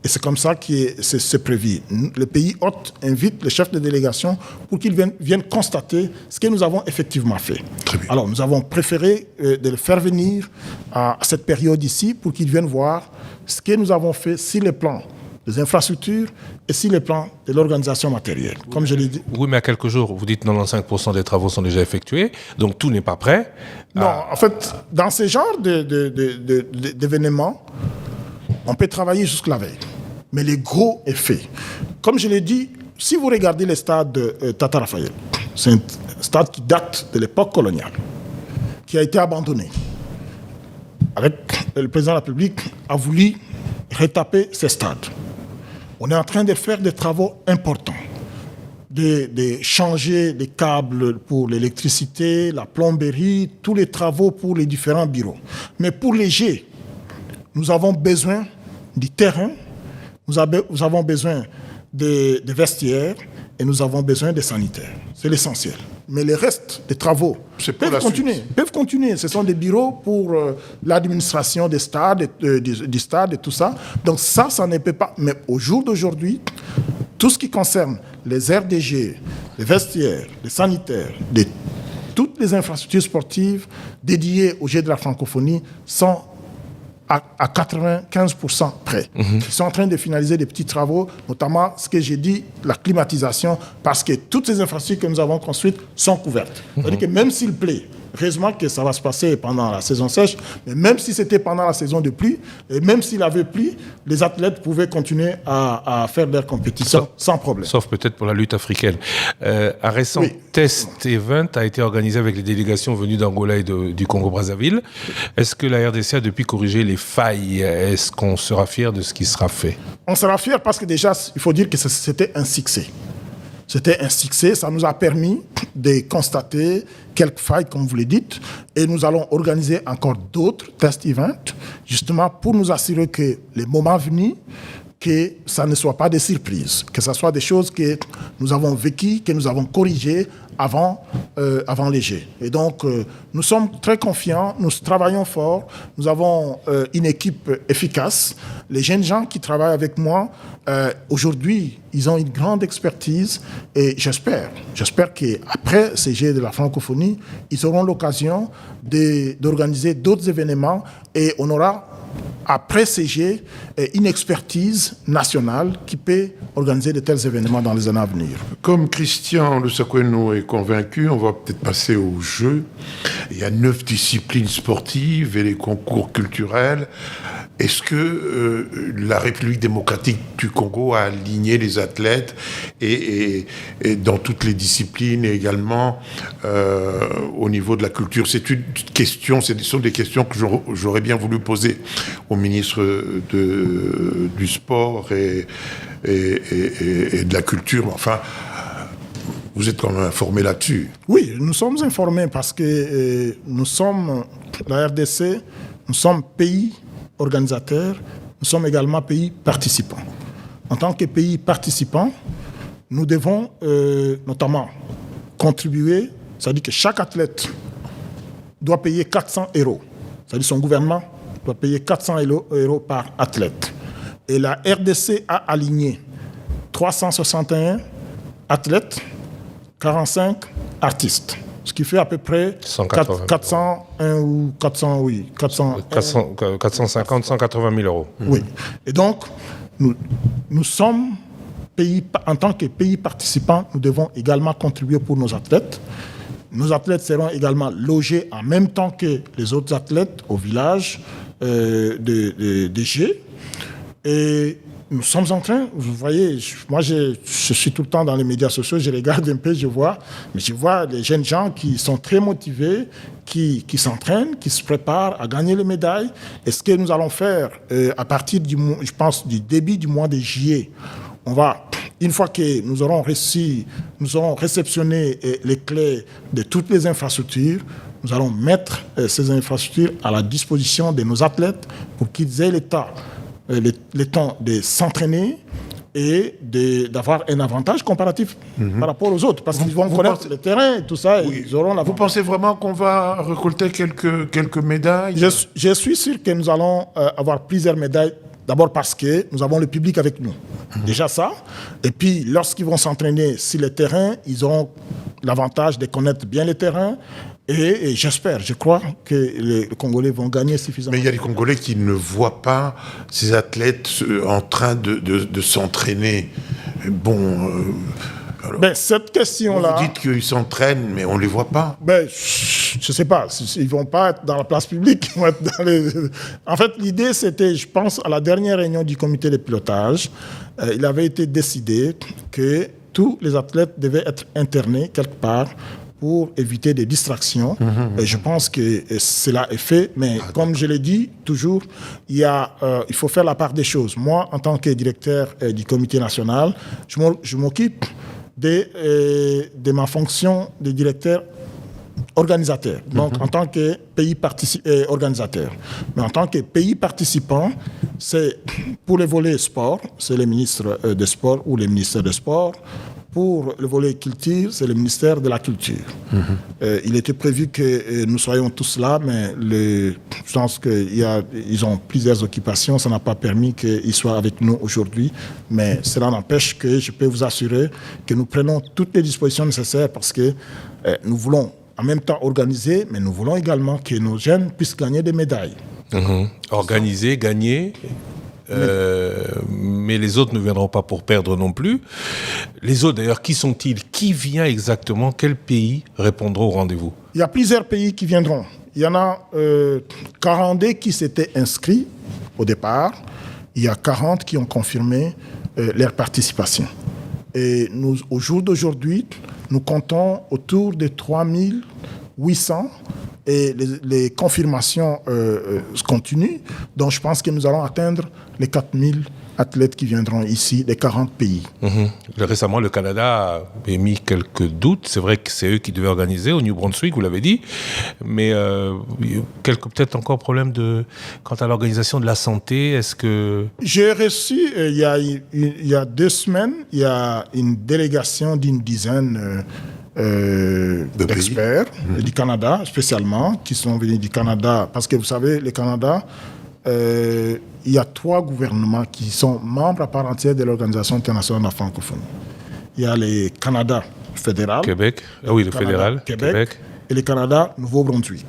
Et c'est comme ça que c'est prévu. Les pays hôtes invitent les chefs de délégation pour qu'ils viennent constater ce que nous avons effectivement fait. Très bien. Alors, nous avons préféré de les faire venir à cette période ici pour qu'ils viennent voir ce que nous avons fait sur les plans des infrastructures et sur les plans de l'organisation matérielle. Comme je l'ai dit. Oui, mais à quelques jours, vous dites 95% des travaux sont déjà effectués, donc tout n'est pas prêt. Non, en fait, dans ce genre d'événements, on peut travailler jusqu'à la veille. Mais le gros est fait. Comme je l'ai dit, si vous regardez le stade de Tata Raphaël, c'est un stade qui date de l'époque coloniale, qui a été abandonné. Le président de la République a voulu retaper ce stade. On est en train de faire des travaux importants de changer les câbles pour l'électricité, la plomberie, tous les travaux pour les différents bureaux. Mais pour les G, nous avons besoin du terrain, nous avons besoin des vestiaires et nous avons besoin des sanitaires. C'est l'essentiel. Mais le reste des travaux peuvent continuer. Ce sont des bureaux pour l'administration des stades, du stade et tout ça. Donc ça ne peut pas. Mais au jour d'aujourd'hui, tout ce qui concerne les RDG, les vestiaires, les sanitaires, toutes les infrastructures sportives dédiées aux Jeux de la francophonie sont à 95% près. Ils sont en train de finaliser des petits travaux, notamment ce que j'ai dit, la climatisation, parce que toutes ces infrastructures que nous avons construites sont couvertes. C'est-à-dire que même s'il plaît, heureusement que ça va se passer pendant la saison sèche, mais même si c'était pendant la saison de pluie, et même s'il avait plu, les athlètes pouvaient continuer à faire leur compétition sans problème. Sauf peut-être pour la lutte africaine. Un récent test event a été organisé avec les délégations venues d'Angola et du Congo-Brazzaville. Est-ce que la RDC a depuis corrigé les failles? Est-ce qu'on sera fier de ce qui sera fait? On sera fier parce que déjà, il faut dire que c'était un succès. C'était un succès, ça nous a permis de constater quelques failles, comme vous le dites, et nous allons organiser encore d'autres test events, justement pour nous assurer que les moments venus, que ça ne soit pas des surprises, que ce soit des choses que nous avons vécues, que nous avons corrigées avant les Jeux. Et donc, nous sommes très confiants, nous travaillons fort, nous avons une équipe efficace. Les jeunes gens qui travaillent avec moi, aujourd'hui, ils ont une grande expertise et j'espère qu'après ces Jeux de la francophonie, ils auront l'occasion d'organiser d'autres événements et on aura après ces Jeux, une expertise nationale qui peut organiser de tels événements dans les années à venir. Comme Christian Lusakweno est convaincu, on va peut-être passer aux Jeux. Il y a 9 disciplines sportives et les concours culturels. Est-ce que la République démocratique du Congo a aligné les athlètes et dans toutes les disciplines et également au niveau de la culture? C'est une question, ce sont des questions que j'aurais bien voulu poser au ministre du Sport et de la Culture. Enfin, vous êtes quand même informé là-dessus. Oui, nous sommes informés parce que nous sommes, la RDC, nous sommes pays organisateur, nous sommes également pays participants. En tant que pays participants, nous devons notamment contribuer, c'est-à-dire que chaque athlète doit payer 400 €. C'est-à-dire son gouvernement doit payer 400 € par athlète. Et la RDC a aligné 361 athlètes, 45 artistes. Ce qui fait à peu près 401 ou 400, oui. 450, 180 000 €. Oui. Et donc, nous sommes en tant que pays participants, nous devons également contribuer pour nos athlètes. Nos athlètes seront également logés en même temps que les autres athlètes au village de G. Et nous sommes en train, vous voyez, moi je suis tout le temps dans les médias sociaux, je regarde un peu, je vois les jeunes gens qui sont très motivés, qui s'entraînent, qui se préparent à gagner les médailles. Et ce que nous allons faire à partir du début du mois de juillet, une fois que nous aurons réceptionné les clés de toutes les infrastructures, nous allons mettre ces infrastructures à la disposition de nos athlètes pour qu'ils aient le temps de s'entraîner et d'avoir un avantage comparatif par rapport aux autres. Parce qu'ils vont connaître le terrain et tout ça. Et ils auront vous pensez vraiment qu'on va récolter quelques médailles? Je suis sûr que nous allons avoir plusieurs médailles. D'abord parce que nous avons le public avec nous. Déjà ça. Et puis, lorsqu'ils vont s'entraîner sur le terrain, ils auront l'avantage de connaître bien le terrain. Et je crois que les Congolais vont gagner suffisamment. Mais il y a des Congolais qui ne voient pas ces athlètes en train de s'entraîner. Bon... cette question-là... Vous dites qu'ils s'entraînent, mais on ne les voit pas. Je ne sais pas. Ils ne vont pas être dans la place publique. Ils vont être dans En fait, l'idée, c'était, je pense, à la dernière réunion du comité de pilotage, il avait été décidé que tous les athlètes devaient être internés quelque part pour éviter des distractions. Et je pense que cela est fait. Mais comme je l'ai dit, toujours, il faut faire la part des choses. Moi, en tant que directeur du comité national, je m'occupe de ma fonction de directeur organisateur, donc en tant que pays organisateur. Mais en tant que pays participant, c'est pour le volet sport, c'est le ministre des Sports ou les ministères des Sports. Pour le volet culture, c'est le ministère de la Culture. Il était prévu que nous soyons tous là, mais je pense qu'ils ont plusieurs occupations. Ça n'a pas permis qu'ils soient avec nous aujourd'hui. Mais cela n'empêche que je peux vous assurer que nous prenons toutes les dispositions nécessaires parce que nous voulons en même temps organiser, mais nous voulons également que nos jeunes puissent gagner des médailles. Organiser, gagner... mais les autres ne viendront pas pour perdre non plus. Les autres, d'ailleurs, qui sont-ils? Qui vient exactement? Quels pays répondront au rendez-vous? Il y a plusieurs pays qui viendront. Il y en a 42 qui s'étaient inscrits au départ. Il y a 40 qui ont confirmé leur participation. Et nous, au jour d'aujourd'hui, nous comptons autour de 3800 et les confirmations continuent. Donc je pense que nous allons atteindre les 4000 athlètes qui viendront ici des 40 pays. Récemment, le Canada a émis quelques doutes. C'est vrai que c'est eux qui devaient organiser au New Brunswick, vous l'avez dit. Mais peut-être encore problème quant à l'organisation de la santé. Est-ce que... J'ai reçu, il y a 2 semaines, il y a une délégation d'une dizaine d'experts du Canada, spécialement, qui sont venus du Canada. Parce que vous savez, le Canada... il y a 3 gouvernements qui sont membres à part entière de l'Organisation internationale de la francophonie. Il y a le Canada fédéral, Québec, le fédéral, Québec, et le Canada Nouveau-Brunswick.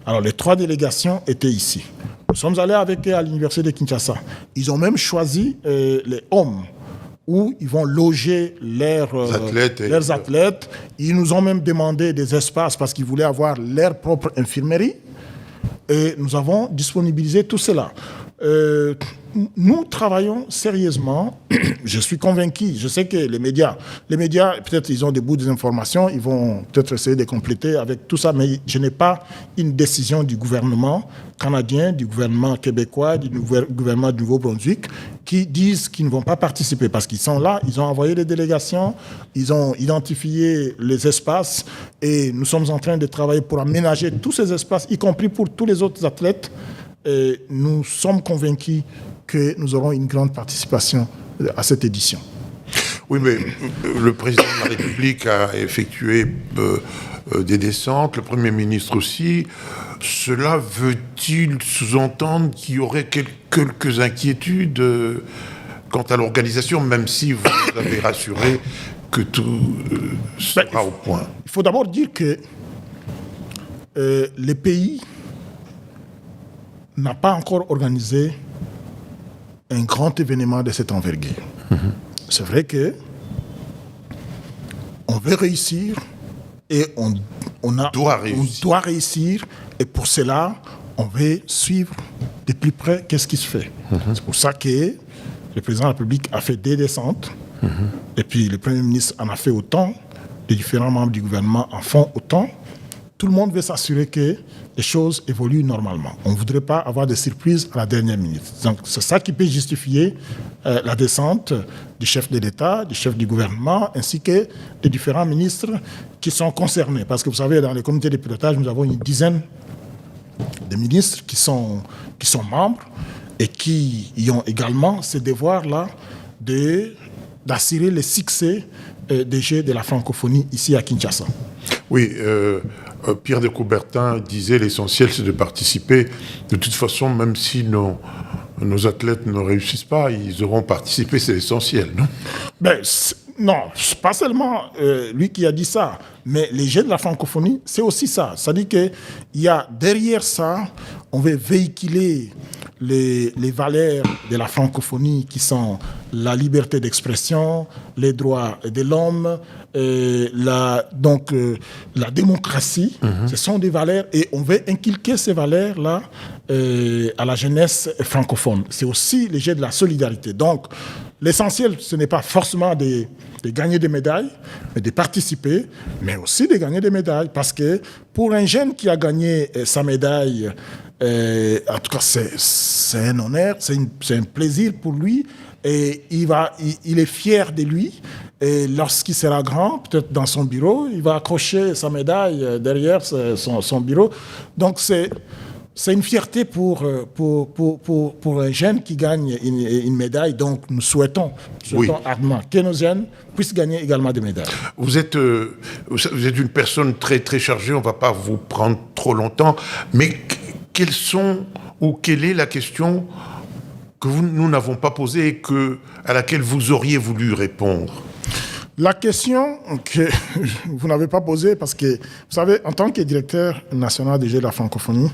Alors les 3 délégations étaient ici. Nous sommes allés avec eux à l'université de Kinshasa. Ils ont même choisi les hommes où ils vont loger leurs athlètes. Ils nous ont même demandé des espaces parce qu'ils voulaient avoir leur propre infirmerie. Et nous avons disponibilisé tout cela. Nous travaillons sérieusement. Je suis convaincu. Je sais que les médias, peut-être ils ont des bouts d'informations, ils vont peut-être essayer de compléter avec tout ça, mais je n'ai pas une décision du gouvernement canadien, du gouvernement québécois, du gouvernement du Nouveau-Brunswick qui disent qu'ils ne vont pas participer parce qu'ils sont là, ils ont envoyé des délégations, ils ont identifié les espaces et nous sommes en train de travailler pour aménager tous ces espaces, y compris pour tous les autres athlètes. Et nous sommes convaincus que nous aurons une grande participation à cette édition. Oui, mais le président de la République a effectué des descentes, le Premier ministre aussi. Cela veut-il sous-entendre qu'il y aurait quelques inquiétudes quant à l'organisation, même si vous avez rassuré que tout sera au point? Il faut d'abord dire que les pays n'a pas encore organisé un grand événement de cette envergure. C'est vrai que on veut réussir et on doit réussir et pour cela, on veut suivre de plus près qu'est-ce qui se fait. C'est pour ça que le président de la République a fait des descentes et puis le Premier ministre en a fait autant, les différents membres du gouvernement en font autant. Tout le monde veut s'assurer que les choses évoluent normalement. On ne voudrait pas avoir des surprises à la dernière minute. Donc, c'est ça qui peut justifier la descente du chef de l'État, du chef du gouvernement, ainsi que des différents ministres qui sont concernés. Parce que vous savez, dans les comités de pilotage, nous avons une dizaine de ministres qui sont membres et qui y ont également ce devoir-là d'assurer le succès des Jeux de la francophonie ici à Kinshasa. Oui, Pierre de Coubertin disait l'essentiel c'est de participer. De toute façon, même si nos athlètes ne réussissent pas, ils auront participé, c'est l'essentiel, non? Non, pas seulement lui qui a dit ça, mais les Jeux de la francophonie, c'est aussi ça. C'est-à-dire qu'il y a derrière ça, on veut véhiculer les valeurs de la francophonie qui sont la liberté d'expression, les droits de l'homme, la démocratie. Ce sont des valeurs et on veut inculquer ces valeurs-là à la jeunesse francophone. C'est aussi les Jeux de la solidarité. Donc, l'essentiel, ce n'est pas forcément de gagner des médailles, mais de participer, mais aussi de gagner des médailles. Parce que pour un jeune qui a gagné sa médaille, en tout cas, c'est un honneur, c'est un plaisir pour lui. Et il est fier de lui. Et lorsqu'il sera grand, peut-être dans son bureau, il va accrocher sa médaille derrière son bureau. Donc c'est une fierté pour un jeune qui gagne une médaille. Donc nous souhaitons ardemment que nos jeunes puissent gagner également des médailles. Vous êtes une personne très, très chargée, on ne va pas vous prendre trop longtemps, mais quelle est la question que nous n'avons pas posée et à laquelle vous auriez voulu répondre? La question que vous n'avez pas posée, parce que, vous savez, en tant que directeur national des Jeux de la francophonie,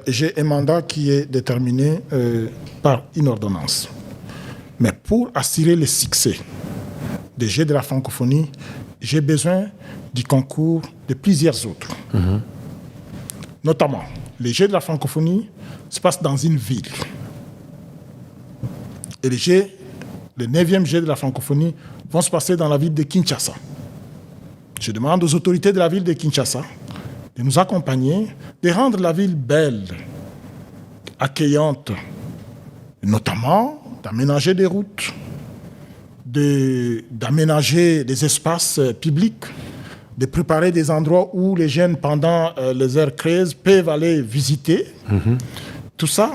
j'ai un mandat qui est déterminé par une ordonnance. Mais pour assurer le succès des Jeux de la francophonie, j'ai besoin du concours de plusieurs autres. Notamment, les Jeux de la francophonie se passent dans une ville. Et le 9e Jeux de la francophonie vont se passer dans la ville de Kinshasa. Je demande aux autorités de la ville de Kinshasa de nous accompagner, de rendre la ville belle, accueillante, notamment d'aménager des routes, d'aménager des espaces publics, de préparer des endroits où les jeunes, pendant les heures creuses, peuvent aller visiter. Tout ça,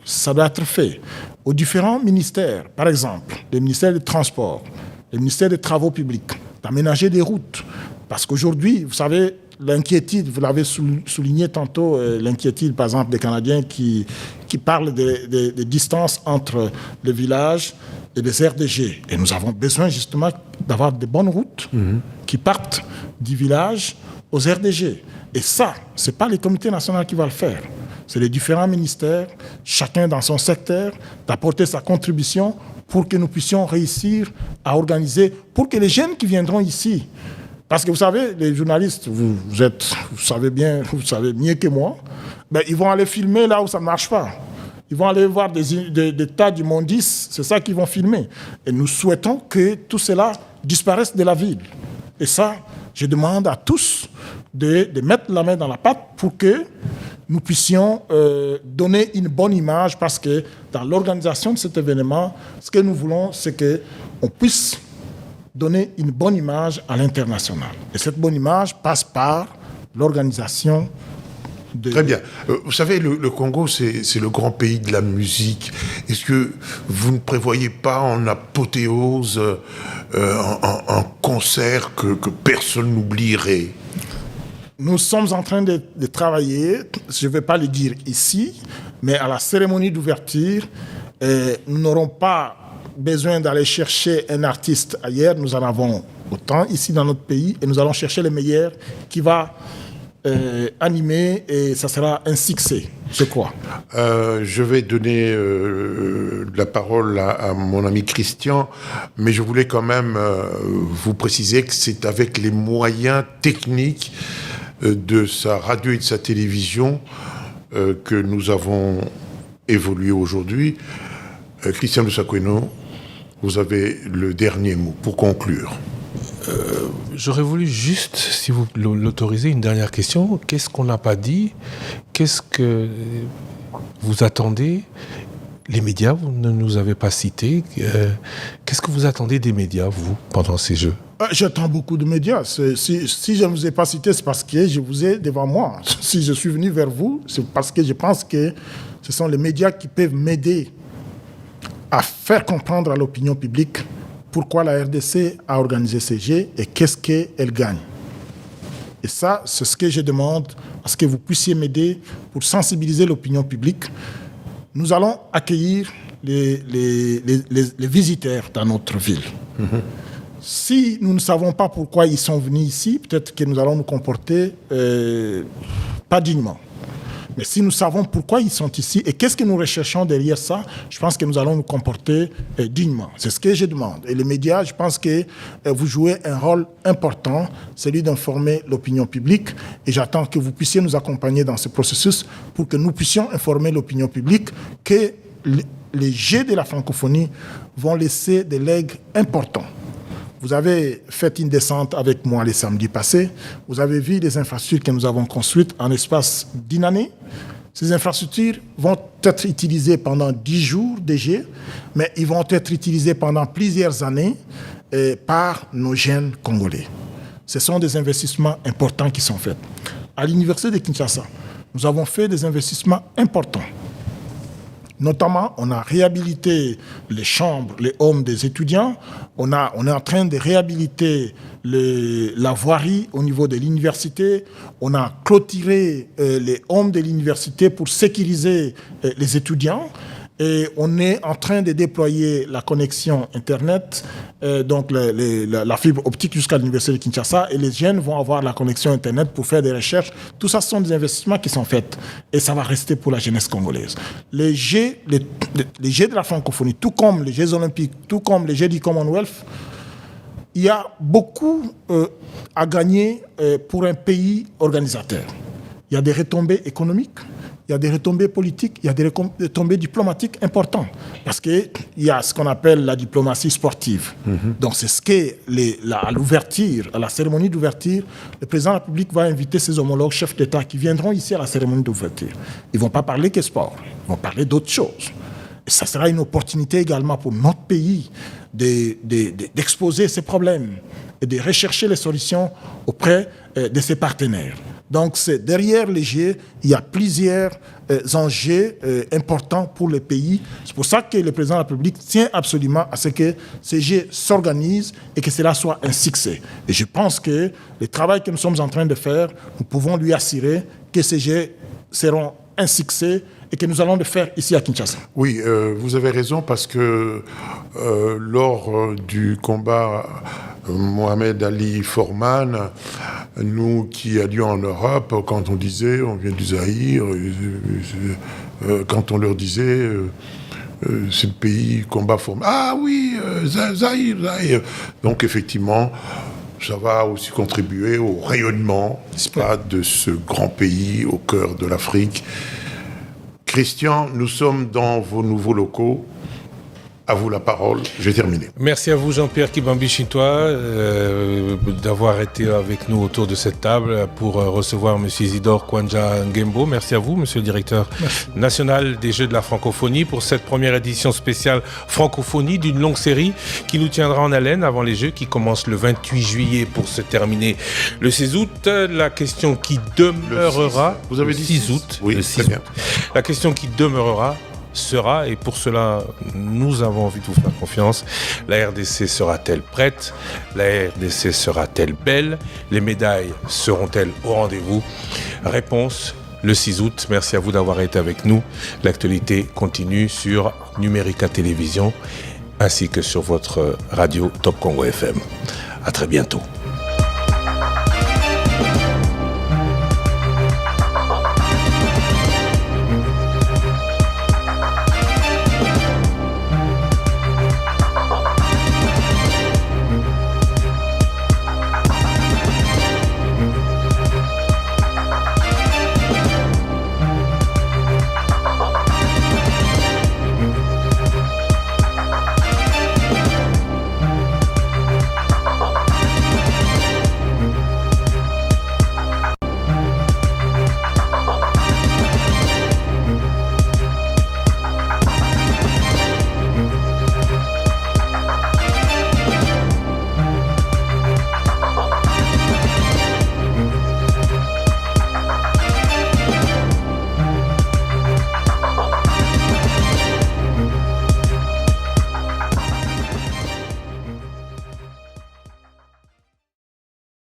ça doit être fait. Aux différents ministères, par exemple, le ministère des Transports, le ministère des Travaux publics, d'aménager des routes. Parce qu'aujourd'hui, vous savez, l'inquiétude, vous l'avez souligné tantôt, l'inquiétude, par exemple, des Canadiens qui parlent des distances entre les villages et les RDG. Et nous avons besoin justement d'avoir de bonnes routes qui partent du village aux RDG. Et ça, ce n'est pas le comité national qui va le faire. C'est les différents ministères, chacun dans son secteur, d'apporter sa contribution pour que nous puissions réussir à organiser, pour que les jeunes qui viendront ici, parce que vous savez, les journalistes, vous savez mieux que moi, ben, ils vont aller filmer là où ça ne marche pas. Ils vont aller voir des tas d'immondices, c'est ça qu'ils vont filmer. Et nous souhaitons que tout cela disparaisse de la ville. Et ça, je demande à tous de mettre la main dans la pâte pour que nous puissions donner une bonne image, parce que dans l'organisation de cet événement, ce que nous voulons, c'est qu'on puisse donner une bonne image à l'international. Et cette bonne image passe par l'organisation de... Très bien. Vous savez, le Congo, c'est le grand pays de la musique. Est-ce que vous ne prévoyez pas en apothéose un concert que personne n'oublierait? Nous sommes en train de travailler, je ne vais pas le dire ici, mais à la cérémonie d'ouverture, nous n'aurons pas besoin d'aller chercher un artiste ailleurs. Nous en avons autant ici dans notre pays et nous allons chercher le meilleur qui va animer, et ça sera un succès, je crois. Je vais donner la parole à mon ami Christian, mais je voulais quand même vous préciser que c'est avec les moyens techniques de sa radio et de sa télévision que nous avons évolué aujourd'hui. Christian Lusakweno, vous avez le dernier mot pour conclure. J'aurais voulu juste, si vous l'autorisez, une dernière question. Qu'est-ce qu'on n'a pas dit? Qu'est-ce que vous attendez? Les médias, vous ne nous avez pas cités. Qu'est-ce que vous attendez des médias, vous, pendant ces Jeux? J'attends beaucoup de médias. Si je ne vous ai pas cité, c'est parce que je vous ai devant moi. Si je suis venu vers vous, c'est parce que je pense que ce sont les médias qui peuvent m'aider à faire comprendre à l'opinion publique pourquoi la RDC a organisé ces Jeux et qu'est-ce qu'elle gagne. Et ça, c'est ce que je demande, à ce que vous puissiez m'aider pour sensibiliser l'opinion publique. Nous allons accueillir les visiteurs dans notre ville. Si nous ne savons pas pourquoi ils sont venus ici, peut-être que nous allons nous comporter pas dignement. Mais si nous savons pourquoi ils sont ici et qu'est-ce que nous recherchons derrière ça, je pense que nous allons nous comporter dignement. C'est ce que je demande. Et les médias, je pense que vous jouez un rôle important, celui d'informer l'opinion publique. Et j'attends que vous puissiez nous accompagner dans ce processus pour que nous puissions informer l'opinion publique que les Jeux de la francophonie vont laisser des legs importants. Vous avez fait une descente avec moi le samedi passé. Vous avez vu les infrastructures que nous avons construites en l'espace d'une année. Ces infrastructures vont être utilisées pendant 10 jours DG, mais ils vont être utilisées pendant plusieurs années par nos jeunes Congolais. Ce sont des investissements importants qui sont faits. À l'Université de Kinshasa, nous avons fait des investissements importants. Notamment, on a réhabilité les chambres, les halls des étudiants. On est en train de réhabiliter la voirie au niveau de l'université. On a clôturé les halls de l'université pour sécuriser les étudiants. Et on est en train de déployer la connexion Internet, donc la fibre optique jusqu'à l'Université de Kinshasa. Et les jeunes vont avoir la connexion Internet pour faire des recherches. Tout ça, ce sont des investissements qui sont faits. Et ça va rester pour la jeunesse congolaise. Les Jeux de la francophonie, tout comme les Jeux olympiques, tout comme les Jeux du Commonwealth, il y a beaucoup à gagner pour un pays organisateur. Il y a des retombées économiques. Il y a des retombées politiques, il y a des retombées diplomatiques importantes. Parce qu'il y a ce qu'on appelle la diplomatie sportive. Donc c'est ce qu'est à l'ouverture, à la cérémonie d'ouverture, le président de la République va inviter ses homologues chefs d'État qui viendront ici à la cérémonie d'ouverture. Ils ne vont pas parler que sport, ils vont parler d'autres choses. Et ça sera une opportunité également pour notre pays d'exposer ses problèmes et de rechercher les solutions auprès de ses partenaires. Donc, derrière les Jeux, il y a plusieurs enjeux importants pour le pays. C'est pour ça que le président de la République tient absolument à ce que ces Jeux s'organisent et que cela soit un succès. Et je pense que le travail que nous sommes en train de faire, nous pouvons lui assurer que ces Jeux seront un succès et que nous allons le faire ici à Kinshasa. Oui, vous avez raison parce que lors du combat Mohamed Ali Foreman, nous qui allions en Europe, quand on disait on vient du Zaïre, quand on leur disait c'est le pays combat Foreman. Ah oui, Zaïre. Donc effectivement, ça va aussi contribuer au rayonnement de ce grand pays au cœur de l'Afrique. Christian, nous sommes dans vos nouveaux locaux. À vous la parole, j'ai terminé. Merci à vous Jean-Pierre Kibambi-Chintois d'avoir été avec nous autour de cette table pour recevoir M. Isidore Kwanja Ngembo. Merci à vous, Monsieur le directeur national des Jeux de la francophonie, pour cette première édition spéciale francophonie d'une longue série qui nous tiendra en haleine avant les Jeux qui commencent le 28 juillet pour se terminer le 6 août. La question qui demeurera... Vous avez dit 6 août. Oui, le 6 août. La question qui demeurera sera, et pour cela nous avons envie de vous faire confiance, la RDC sera-t-elle prête? La RDC sera-t-elle belle? Les médailles seront-elles au rendez-vous? Réponse le 6 août. Merci à vous d'avoir été avec nous. L'actualité continue sur Numérica Télévision ainsi que sur votre radio Top Congo FM. À très bientôt.